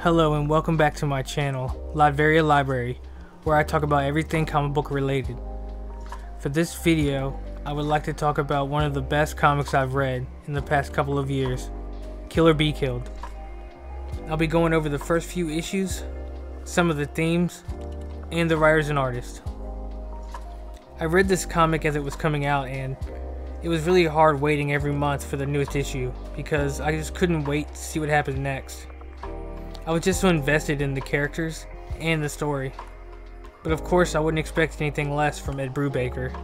Hello and welcome back to my channel, Latveria Library, where I talk about everything comic book related. For this video, I would like to talk about one of the best comics I've read in the past couple of years, Kill or Be Killed. I'll be going over the first few issues, some of the themes, and the writers and artists. I read this comic as it was coming out, and it was really hard waiting every month for the newest issue because I just couldn't wait to see what happened next. I was just so invested in the characters and the story. But of course I wouldn't expect anything less from Ed Brubaker.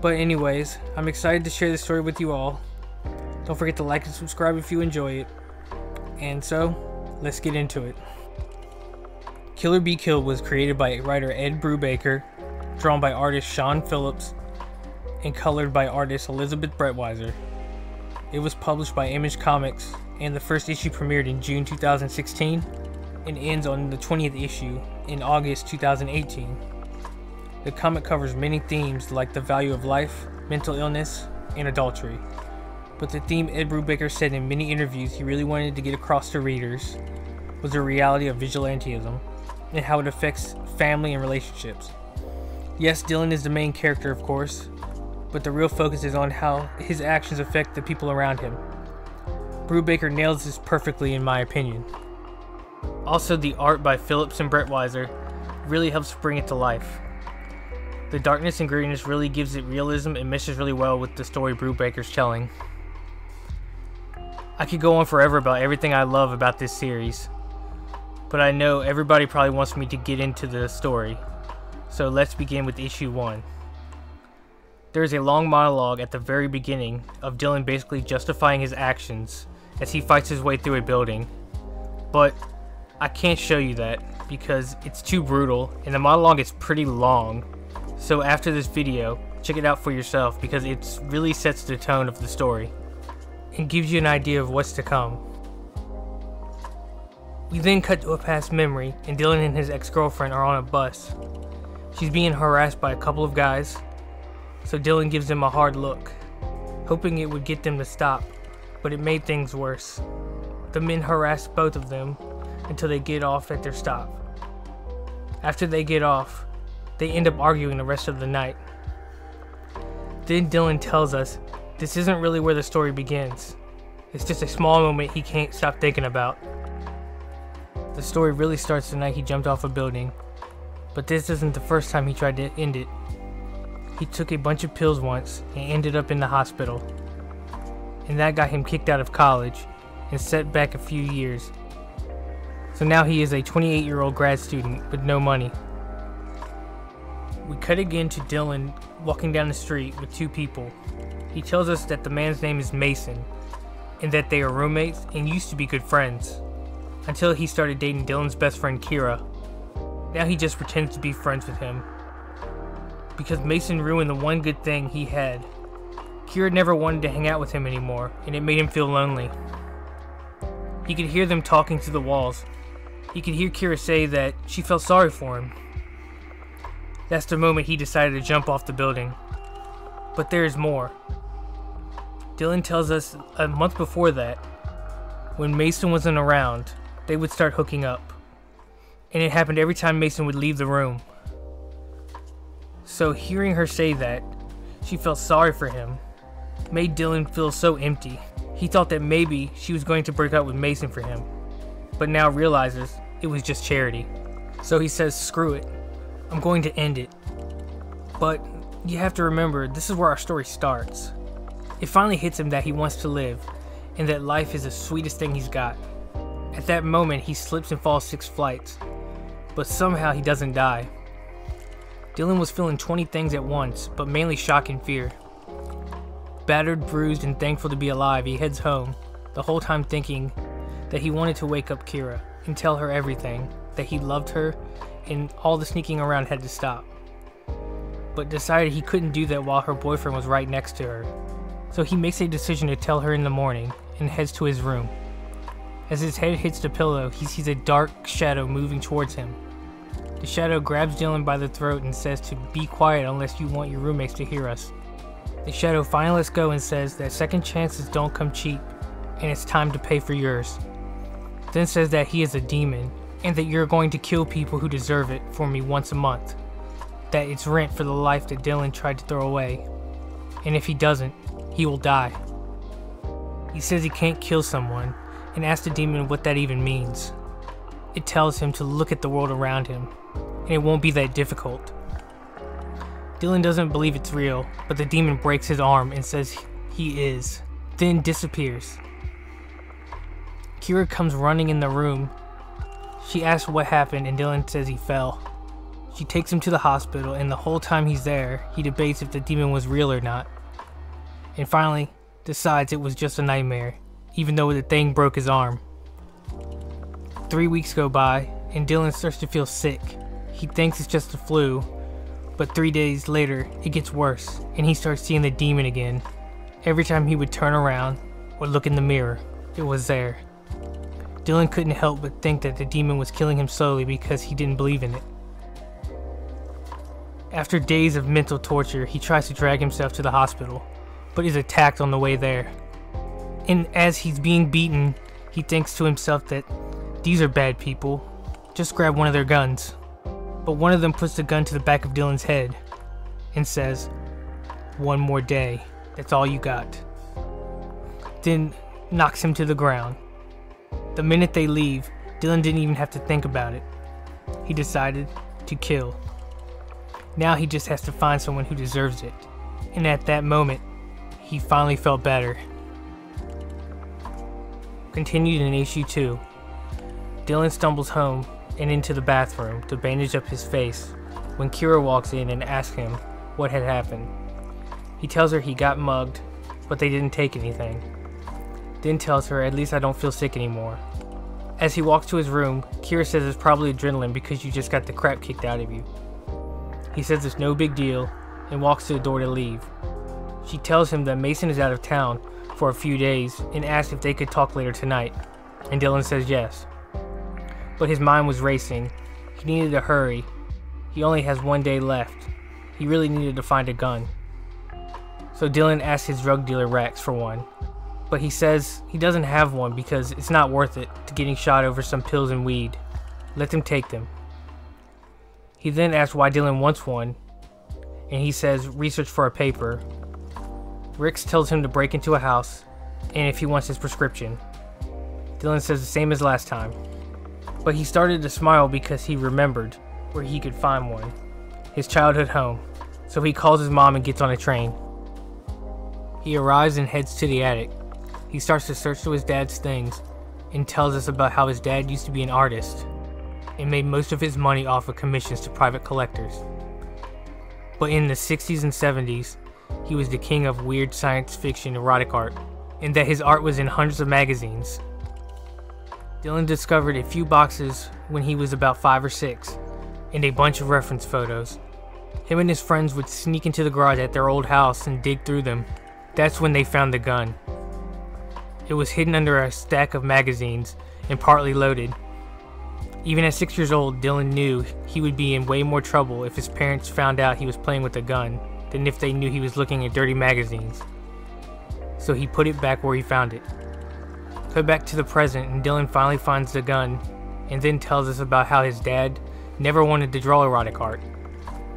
But anyways, I'm excited to share this story with you all. Don't forget to like and subscribe if you enjoy it. And so, let's get into it. Kill or Be Killed was created by writer Ed Brubaker, drawn by artist Sean Phillips, and colored by artist Elizabeth Brettweiser. It was published by Image Comics, and the first issue premiered in June 2016 and ends on the 20th issue in August 2018. The comic covers many themes like the value of life, mental illness, and adultery. But the theme Ed Brubaker said in many interviews he really wanted to get across to readers was the reality of vigilantism and how it affects family and relationships. Yes, Dylan is the main character, of course, but the real focus is on how his actions affect the people around him. Brubaker nails this perfectly in my opinion. Also, the art by Phillips and Brettweiser really helps bring it to life. The darkness and grittiness really gives it realism and meshes really well with the story Brubaker's telling. I could go on forever about everything I love about this series, but I know everybody probably wants me to get into the story, so let's begin with issue 1. There is a long monologue at the very beginning of Dylan basically justifying his actions as he fights his way through a building, but I can't show you that because it's too brutal and the monologue is pretty long. So after this video, check it out for yourself because it really sets the tone of the story and gives you an idea of what's to come. We then cut to a past memory and Dylan and his ex-girlfriend are on a bus. She's being harassed by a couple of guys, so Dylan gives them a hard look, hoping it would get them to stop, but it made things worse. The men harass both of them until they get off at their stop. After they get off, they end up arguing the rest of the night. Then Dylan tells us this isn't really where the story begins. It's just a small moment he can't stop thinking about. The story really starts the night he jumped off a building, but this isn't the first time he tried to end it. He took a bunch of pills once and ended up in the hospital, and that got him kicked out of college and set back a few years. So now he is a 28-year-old grad student with no money. We cut again to Dylan walking down the street with two people. He tells us that the man's name is Mason and that they are roommates and used to be good friends until he started dating Dylan's best friend Kira. Now he just pretends to be friends with him because Mason ruined the one good thing he had. Kira never wanted to hang out with him anymore, and it made him feel lonely. He could hear them talking through the walls. He could hear Kira say that she felt sorry for him. That's the moment he decided to jump off the building. But there is more. Dylan tells us a month before that, when Mason wasn't around, they would start hooking up. And it happened every time Mason would leave the room. So hearing her say that she felt sorry for him made Dylan feel so empty. He thought that maybe she was going to break up with Mason for him, but now realizes it was just charity. So he says, screw it, I'm going to end it. But you have to remember, this is where our story starts. It finally hits him that he wants to live, and that life is the sweetest thing he's got. At that moment, he slips and falls 6 flights, but somehow he doesn't die. Dylan was feeling 20 things at once, but mainly shock and fear. Battered, bruised, and thankful to be alive, he heads home, the whole time thinking that he wanted to wake up Kira and tell her everything, that he loved her, and all the sneaking around had to stop. But decided he couldn't do that while her boyfriend was right next to her. So he makes a decision to tell her in the morning and heads to his room. As his head hits the pillow, he sees a dark shadow moving towards him. The shadow grabs Dylan by the throat and says to be quiet unless you want your roommates to hear us. The shadow finally lets go and says that second chances don't come cheap and it's time to pay for yours. then says that he is a demon and that you're going to kill people who deserve it for me once a month. That it's rent for the life that Dylan tried to throw away. And if he doesn't, he will die. He says he can't kill someone and asks the demon what that even means. It tells him to look at the world around him, and it won't be that difficult. Dylan doesn't believe it's real, but the demon breaks his arm and says he is, then disappears. Kira comes running in the room. She asks what happened and Dylan says he fell. She takes him to the hospital, and the whole time he's there, he debates if the demon was real or not. And finally, decides it was just a nightmare, even though the thing broke his arm. 3 weeks go by, and Dylan starts to feel sick. He thinks it's just the flu, but 3 days later, it gets worse, and he starts seeing the demon again. Every time he would turn around or look in the mirror, it was there. Dylan couldn't help but think that the demon was killing him slowly because he didn't believe in it. After days of mental torture, he tries to drag himself to the hospital, but is attacked on the way there. And as he's being beaten, he thinks to himself that these are bad people, just grab one of their guns. But one of them puts the gun to the back of Dylan's head and says, "One more day, that's all you got." Then knocks him to the ground. The minute they leave, Dylan didn't even have to think about it. He decided to kill. Now he just has to find someone who deserves it. And at that moment, he finally felt better. Continued in issue 2. Dylan stumbles home and into the bathroom to bandage up his face when Kira walks in and asks him what had happened. He tells her he got mugged, but they didn't take anything. Then tells her, "At least I don't feel sick anymore." As he walks to his room, Kira says it's probably adrenaline because you just got the crap kicked out of you. He says it's no big deal and walks to the door to leave. She tells him that Mason is out of town for a few days and asks if they could talk later tonight, and Dylan says yes. But his mind was racing. He needed to hurry. He only has 1 day left. He really needed to find a gun. So Dylan asks his drug dealer Rex for one, but he says he doesn't have one because it's not worth it to getting shot over some pills and weed. Let them take them. He then asks why Dylan wants one, and he says research for a paper. Rex tells him to break into a house, and if he wants his prescription. Dylan says the same as last time. But he started to smile because he remembered where he could find one. His childhood home. So he calls his mom and gets on a train. He arrives and heads to the attic. He starts to search through his dad's things and tells us about how his dad used to be an artist and made most of his money off of commissions to private collectors. But in the 60s and 70s, he was the king of weird science fiction erotic art, and that his art was in hundreds of magazines. Dylan discovered a few boxes when he was about 5 or 6, and a bunch of reference photos. Him and his friends would sneak into the garage at their old house and dig through them. That's when they found the gun. It was hidden under a stack of magazines and partly loaded. Even at 6 years old, Dylan knew he would be in way more trouble if his parents found out he was playing with a gun than if they knew he was looking at dirty magazines. So he put it back where he found it. Cut back to the present, and Dylan finally finds the gun and then tells us about how his dad never wanted to draw erotic art.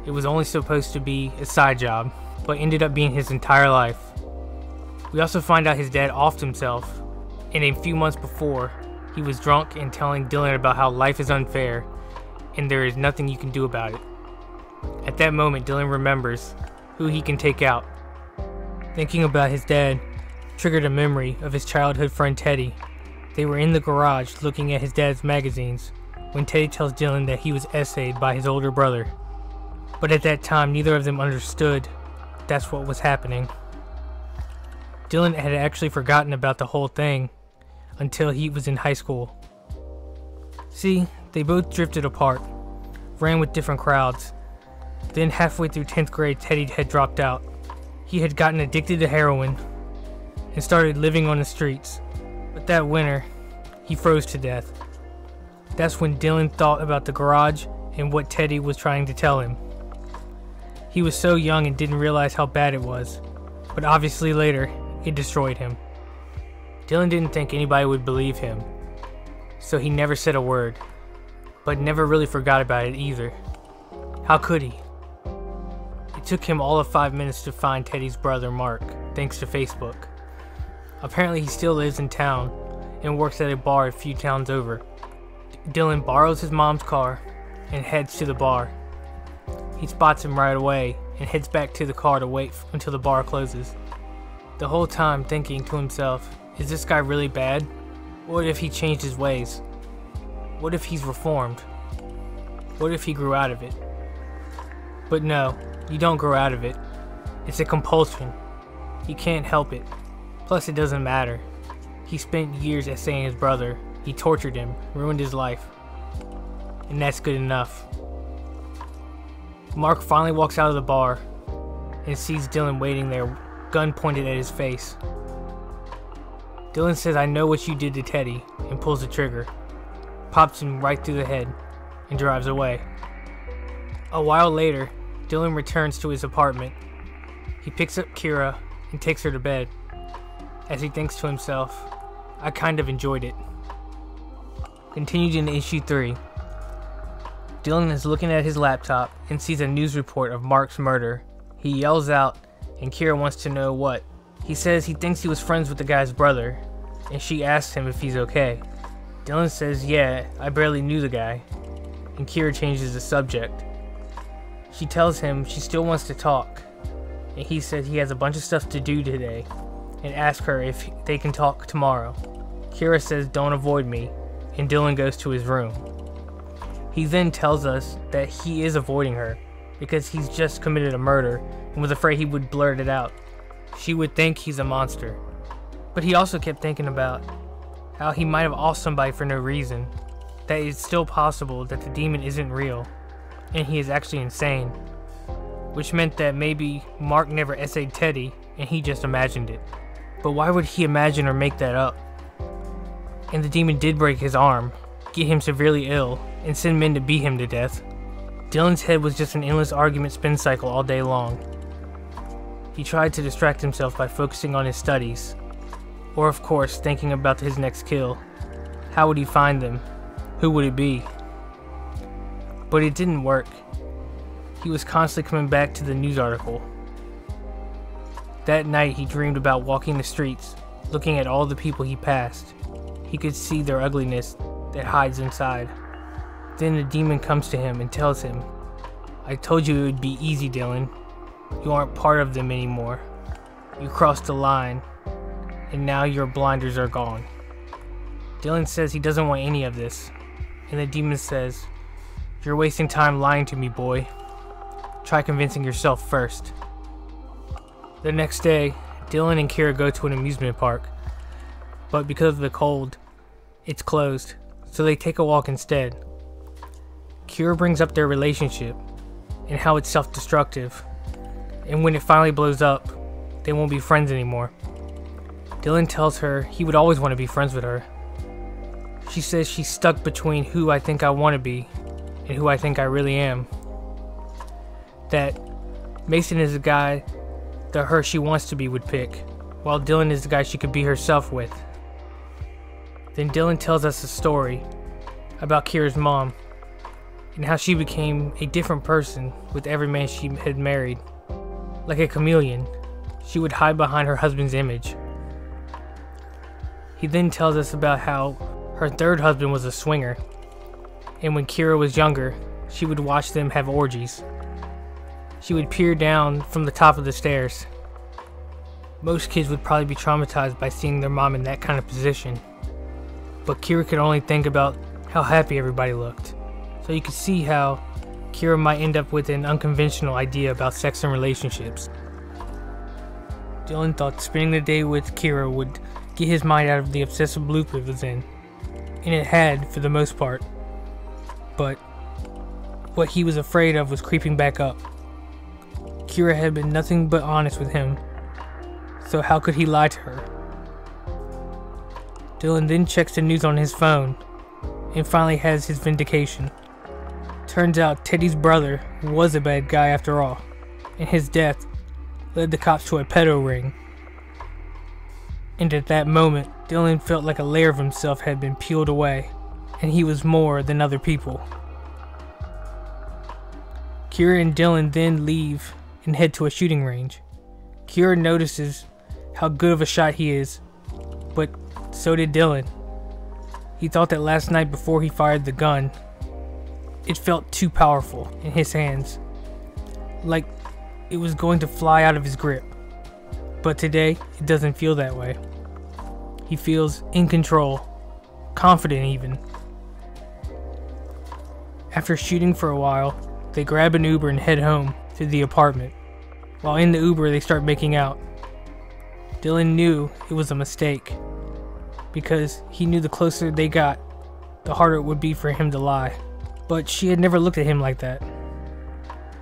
It was only supposed to be a side job, but ended up being his entire life. We also find out his dad offed himself, and a few months before, he was drunk and telling Dylan about how life is unfair and there is nothing you can do about it. At that moment, Dylan remembers who he can take out. Thinking about his dad triggered a memory of his childhood friend Teddy. They were in the garage looking at his dad's magazines when Teddy tells Dylan that he was essayed by his older brother. But at that time, neither of them understood that's what was happening. Dylan had actually forgotten about the whole thing until he was in high school. See, they both drifted apart, ran with different crowds. Then halfway through 10th grade, Teddy had dropped out. He had gotten addicted to heroin and started living on the streets. But that winter, he froze to death. That's when Dylan thought about the garage and what Teddy was trying to tell him. He was so young and didn't realize how bad it was, but obviously later, it destroyed him. Dylan didn't think anybody would believe him, so he never said a word, but never really forgot about it either. How could he? It took him all of 5 minutes to find Teddy's brother Mark, thanks to Facebook. Apparently he still lives in town and works at a bar a few towns over. Dylan borrows his mom's car and heads to the bar. He spots him right away and heads back to the car to wait until the bar closes. The whole time thinking to himself, is this guy really bad? What if he changed his ways? What if he's reformed? What if he grew out of it? But no, you don't grow out of it. It's a compulsion. You can't help it. Plus it doesn't matter. He spent years essaying his brother. He tortured him, ruined his life. And that's good enough. Mark finally walks out of the bar and sees Dylan waiting there, gun pointed at his face. Dylan says, "I know what you did to Teddy," and pulls the trigger, pops him right through the head, and drives away. A while later, Dylan returns to his apartment. He picks up Kira and takes her to bed. As he thinks to himself, I kind of enjoyed it. Continued in issue 3. Dylan is looking at his laptop and sees a news report of Mark's murder. He yells out, and Kira wants to know what. He says he thinks he was friends with the guy's brother, and she asks him if he's okay. Dylan says, yeah, I barely knew the guy, and Kira changes the subject. She tells him she still wants to talk, and he said he has a bunch of stuff to do today, and asks her if they can talk tomorrow. Kira says, don't avoid me, and Dylan goes to his room. He then tells us that he is avoiding her, because he's just committed a murder, and was afraid he would blurt it out. She would think he's a monster. But he also kept thinking about how he might have offed somebody for no reason, that it's still possible that the demon isn't real, and he is actually insane, which meant that maybe Mark never essayed Teddy, and he just imagined it. But why would he imagine or make that up? And the demon did break his arm, get him severely ill, and send men to beat him to death. Dylan's head was just an endless argument spin cycle all day long. He tried to distract himself by focusing on his studies, or of course thinking about his next kill. How would he find them? Who would it be? But it didn't work. He was constantly coming back to the news article. That night he dreamed about walking the streets, looking at all the people he passed. He could see their ugliness that hides inside. Then the demon comes to him and tells him, I told you it would be easy, Dylan. You aren't part of them anymore. You crossed the line, and now your blinders are gone. Dylan says he doesn't want any of this, and the demon says, you're wasting time lying to me, boy. Try convincing yourself first. The next day, Dylan and Kira go to an amusement park, but because of the cold, it's closed, so they take a walk instead. Kira brings up their relationship, and how it's self-destructive, and when it finally blows up, they won't be friends anymore. Dylan tells her he would always want to be friends with her. She says she's stuck between who I think I want to be, and who I think I really am. That Mason is the guy the her she wants to be would pick, while Dylan is the guy she could be herself with. Then Dylan tells us a story about Kira's mom, and how she became a different person with every man she had married. Like a chameleon, she would hide behind her husband's image. He then tells us about how her third husband was a swinger, and when Kira was younger, she would watch them have orgies. She would peer down from the top of the stairs. Most kids would probably be traumatized by seeing their mom in that kind of position, but Kira could only think about how happy everybody looked. So you could see how Kira might end up with an unconventional idea about sex and relationships. Dylan thought spending the day with Kira would get his mind out of the obsessive loop it was in, and it had for the most part. But what he was afraid of was creeping back up. Kira had been nothing but honest with him, so how could he lie to her? Dylan then checks the news on his phone, and finally has his vindication. Turns out Teddy's brother was a bad guy after all, and his death led the cops to a pedo ring. And at that moment, Dylan felt like a layer of himself had been peeled away, and he was more than other people. Kira and Dylan then leave and head to a shooting range. Kira notices how good of a shot he is, but so did Dylan. He thought that last night before he fired the gun, it felt too powerful in his hands, like it was going to fly out of his grip. But today, it doesn't feel that way. He feels in control, confident even. After shooting for a while, they grab an Uber and head home to the apartment. While in the Uber, they start making out. Dylan knew it was a mistake, because he knew the closer they got, the harder it would be for him to lie. But she had never looked at him like that,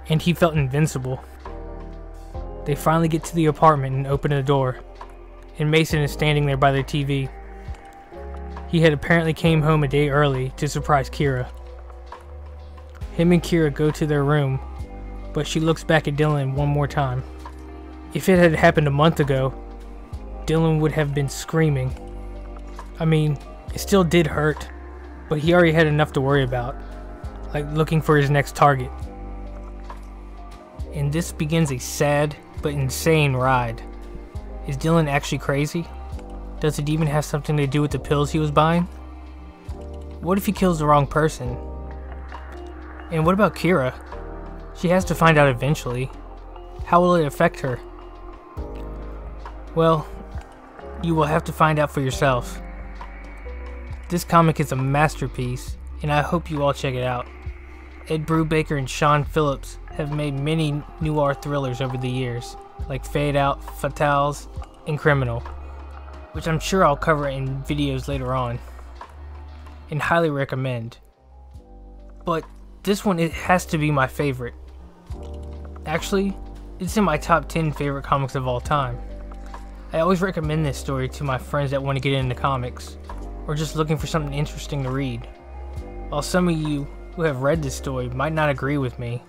and he felt invincible. They finally get to the apartment and open the door, and Mason is standing there by their TV. He had apparently came home a day early to surprise Kira. Him and Kira go to their room, but she looks back at Dylan one more time. If it had happened a month ago, Dylan would have been screaming. I mean, it still did hurt, but he already had enough to worry about, like looking for his next target. And this begins a sad but insane ride. Is Dylan actually crazy? Does it even have something to do with the pills he was buying? What if he kills the wrong person? And what about Kira? She has to find out eventually. How will it affect her? Well, you will have to find out for yourself. This comic is a masterpiece, and I hope you all check it out. Ed Brubaker and Sean Phillips have made many noir thrillers over the years, like Fade Out, Fatales, and Criminal, which I'm sure I'll cover in videos later on, and highly recommend. But this one, it has to be my favorite. Actually, it's in my top 10 favorite comics of all time. I always recommend this story to my friends that want to get into comics, or just looking for something interesting to read. While some of you who have read this story might not agree with me,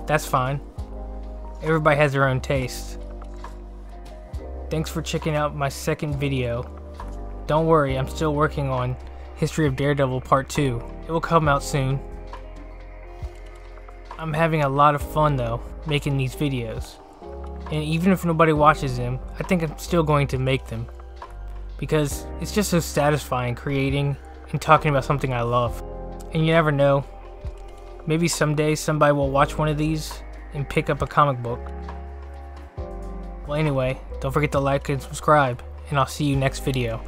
that's fine. Everybody has their own taste. Thanks for checking out my second video. Don't worry, I'm still working on History of Daredevil Part 2. It will come out soon. I'm having a lot of fun though, making these videos. And even if nobody watches them, I think I'm still going to make them. Because it's just so satisfying creating and talking about something I love. And you never know, maybe someday somebody will watch one of these and pick up a comic book. Well anyway, don't forget to like and subscribe, and I'll see you next video.